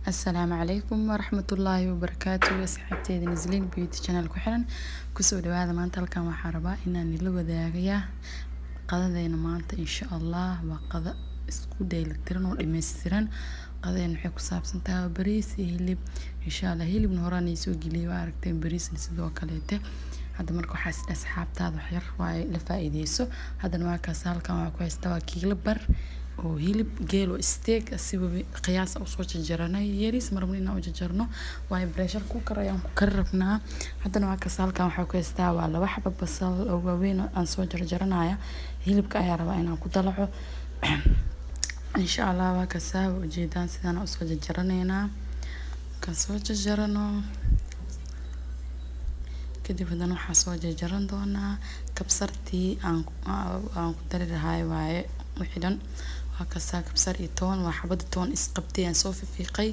السلام عليكم ورحمة الله وبركاته. أصحابتي نزلين بيوتي channel ku xiran kusoo dhawaada maanta halkan waxaan rabaa inaan ila wadaagaya qadadeena maanta insha Allah waa qada isku dheelitiran oo dhameystiran. Qadadeena waxay ku saabsan tahay bariis iyo hilib insha Allah. hilibna horaan ay soo geliyay waa aragteen, bariisna sidoo kaleete. hadda marka waxaas asxaabtaada wax yar waa la faa'iideyso. haddana waa kaas halkan waa ku haystaa waa kiilo bar oo hilib geel oo steak asiba qiyaas u soo jarjaranay yaris marmar inaan u jarjarno waa pressure cooker ayaan ku kar rabnaa. haddana waa kaas halkan waxa ku haystaa waa laba xabba basal oo waaweyn aan soo jarjaranaya. hilibka ayaa rabaa inaan ku dalaco insha Allah. waa kaas ujeedaan sidaan u soo jarjaraneynaa ka soo jarjarano kadib haddana waxaa soo jarjaran doonaa kabsartii aan ku dari lahay waaye wixii dhan. waa kaas kabsar iyo toon waa xabada toon isqabtay aan soo fiiqay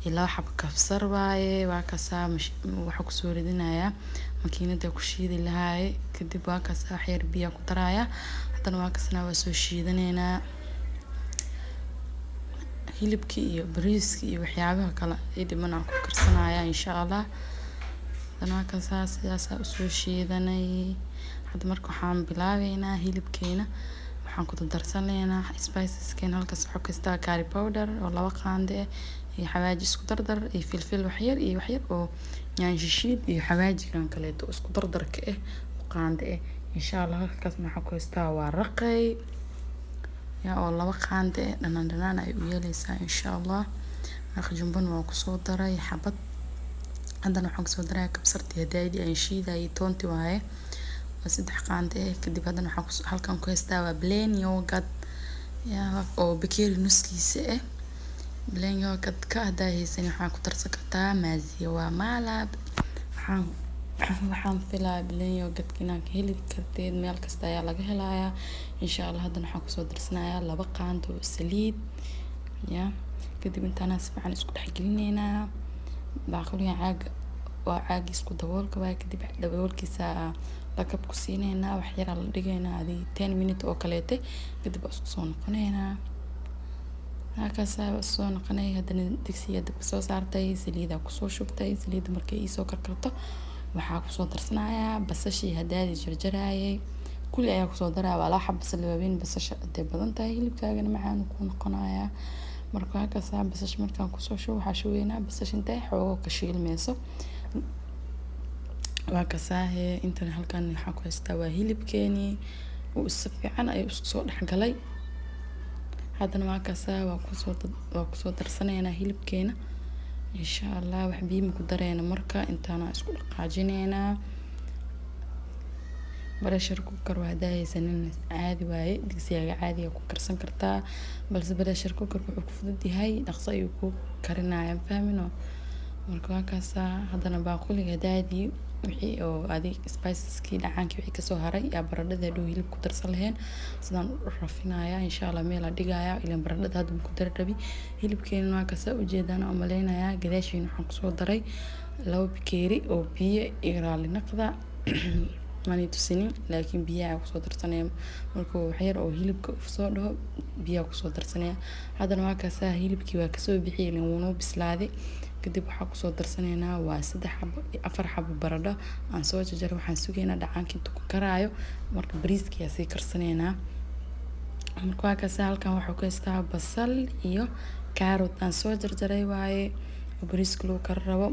ilaa xab kabsar waaye. waa kaas waxa ku soo ridinayaa makiinada ku shiidi lahay kadib waa kaas wax yar biyo ku daraya. haddana waa kaasna waa soo shiidaneynaa hilibkii iyo bariiskii iyo waxyaabaha kale ee dhiman aan ku karsanayaa insha Allah. haddana waa kaas sidaas u soo shiidanay. hadda marka waxaan bilaabeynaa hilibkeena waxaan ku darsanaynaa spices keen halkaas waxa kasta curry powder oo laba qaande iyo xawaaji isku dardar iyo filfil wax yar oo yaan shishiid iyo xawaajigan kale isku dardarka qaande insha Allah. halkaas waxa ku hasta waa raqay ya oo laba qaande dhanaan ay u yeelaysaa insha Allah. jumban waa ku soo daray xabad. haddana waxaan soo daray kabsartii hadaaydi aan shiiday toonti waaye saddex qaande kadib haddana waxaan halkan ku haystaa waa plain yogurt ya oo bakeeri nuskiisa plain yogurt ka hadaaysan waxaan ku darsan kartaa maaziyo waa malab. waxaan filaa plain yogurt inaan heli karteen meel kasta ayaa laga helayaa insha Allah. haddana waxaan ku soo darsanayaa laba qaando oo saliid ya kadib intaan si fiican isku dhex gelineynaa baaqliga waa caag isku daboolka waa kadib daboolkiisa lakab ku siineynaa wax yar la dhigaynaa 10 minutes oo kaleete kadib isku soo noqoneynaa. halkaas soo noqonay haddana digsiga dabka soo saartay saliida ku soo shubtay. saliida markay ii soo karkarto waxaa ku soo darsanayaa basashii hadaadi jarjarayay kulli ayaa ku soo daraa waa la xab basal waaweyn. basasha aday badan tahay hilibkaagana macaan ku noqonayaa. marka halkaas basash markaan ku soo shubo waxaa shuweynaa basash intay xoog ka shiilmayso. waa kaas intan halkan waxa ku haystaa waa hilibkeeni oo si fiican ay isku soo dhaxgalay. haddana waa kaas waa ku soo darsanaynaa hilibkeena insha Allah. wax biyo ku dareena marka intaan isku dhaqaajinaynaa. pressure cooker waa daaysan caadi waaye digsiga caadiga ku karsan kartaa balse pressure cooker wuxuu ku fudud yahay dhaqso ayuu ku karinayaa fahmino. marka waa kaas haddana baaquliga daadi wixii oo adig spices kii dhacaanki wixii ka soo haray ya baradhada dhow hilib ku darsan lahayn sidaan u rafinaya insha Allah. meel la dhigaya ilaa baradhada hadda ku dar rabi hilibkeena waa kaas u jeedaan oo maleynaya gadaashiina waxaan ku soo daray laba bakeeri oo biyo iyo raali naqda mani tusinin laakiin biyaha ku soo darsanaya marka wax yar oo hilibka u soo dhaho biyaha ku soo darsanaya. haddana waa kaas hilibkii waa ka soo bixiyay ilaa uu bislaaday kadib waxaa ku soo darsanaynaa waa 4 xabbo baradho aan soo jarjaray. waxaan sugaynaa dhacaanka intuu ku karaayo marka bariiskii sii karsanaynaa. marka waa kaas halkan waxa ku haystaa basal iyo carrot aan soo jarjaray waaye oo bariiska loo kar rabo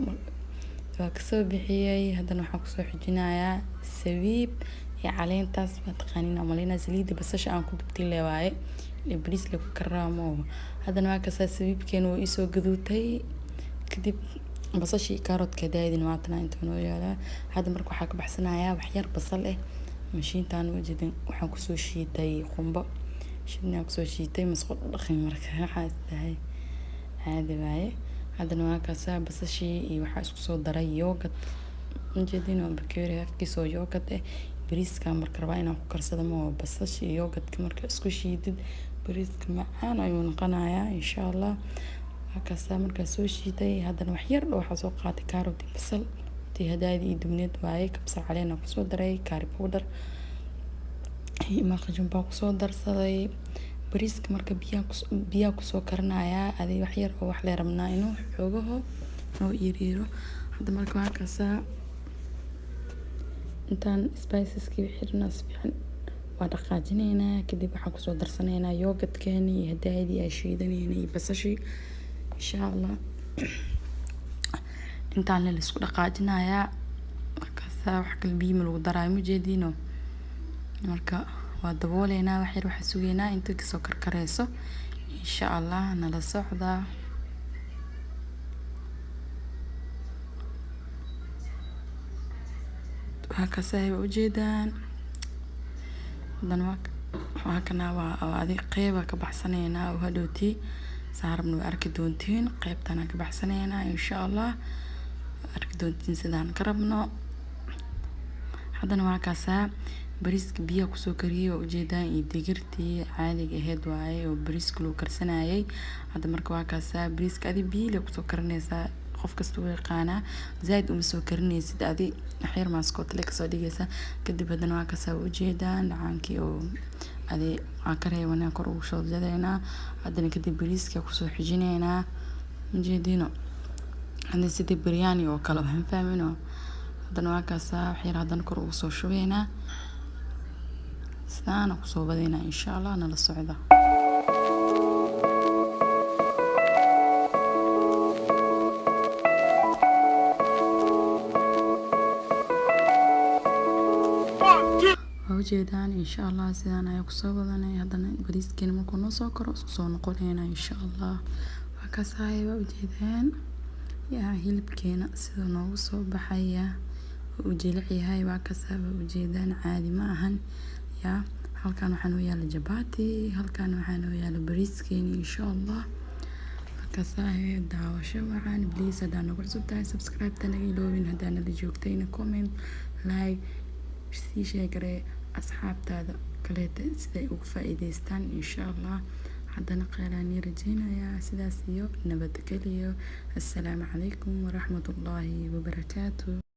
waa ka soo bixiyay. haddana waxaan ku soo xijinayaa sabiib iyo caleentaas waa taqaaniin amalina saliida basasha aan ku dubtay waaye bariiska ku karamo. haddana waa kaas sabiibkeena oo isoo gaduutay kadib basashii carrot-ka daadin waatana inta noo yaala. hadda marka waxaa ka baxsanayaa wax yar basal mashiintaan wajidin waxaan ku soo shiitay qumbo shidnaa ku soo shiitay masqo dhaqin marka waxaas tahay caadi waaye. haddana waa kaas basashii iyo waxaa isku soo daray yogurt injidin oo bakeeri afkiisoo yogurt bariiska marka rabaa inaan ku karsado ma basashii yogurt marka isku shiidid bariiska macaan ayuu noqonayaa insha Allah. kaas marka soo shiiday haddana wax yar waxa soo qaatay carrot iyo basal tii hadaadi iyo dubneed waaye kabsar caleen ku soo daray curry powder iyo marka jumbo ku soo darsaday bariiska marka biyaha kusoo karinayaa adii wax yar oo wax la rabnaa inuu xoogaho noo yiriiro. Hadda marka waa kaasaa intaan spiceski xirna fiican waa dhaqaajinaynaa. Kadib waxaan kusoo darsanaynaa yogurtkeeni iyo hadaayadii ay shiidanayeen iyo basashii insha Allah. intaan la isku dhaqaajinayaa markaasa wax kale biyo ma lagu daraayo ma jeediino. Marka waa dabooleynaa wax yar waxa sugeynaa inta ka soo karkareyso insha Allah nala socda. Waakaasay u jeedaan haddana waa kana waa adig qeyba ka baxsanaynaa oo hadhowtii saarabna way arki doontiin qeybtana ka baxsanaynaa insha Allah arki doontiin sidaan ka rabno. haddana waa kaasaa bariiska biyaha kusoo kariyay oo ujeedaan iyo digirtii caadiga ahayd waaye oo bariiska loo karsanayay. hadda marka waa kaasaa bariiska adi biyo la kusoo karinaysaa qof kasta wuu yaqaanaa zaid uma soo karinaysid adi xeer maaskood la kasoo dhigaysa. kadib haddana waa kaasaa ujeedaan dhacaankii oo adi waa ka reebanaa kor ugu soo jadaynaa. haddana kadib bariiska kusoo xijinaynaa ujeedino hadda sidii biryani oo kale waxaan fahmayno. haddana waa kaasaa xeer haddana kor ugu soo shubaynaa sidaan kusoo wadaynaa insha Allah nala socda. ujeedaan insha Allah sidaan ayaa kusoo wadanay. haddana bariiskeena markuu noo soo karo isku soo noqonaynaa insha Allah. waa kaasaa waa ujeedaan yaa hilibkeena sida noogu soo baxaya oo jilic yahay. waa kaasaa waa ujeedaan caadi ma ahan yaa. halkan waxaan u yaala jabati halkan waxaan u yaala bariiskeena insha Allah. waa kaasaa daawasho wacan please haddaan nagu cusub tahay subscribe ta naga iloobin. haddaan la joogtayna comment like sii sheegare asxaabtaada kaleeta siday ugu faa'iideystaan insha Allah. haddana qeelaan rajaynayaa sidaas iyo nabadgelyo. assalaamu calaykum waraxmatullaahi wabarakaatuh.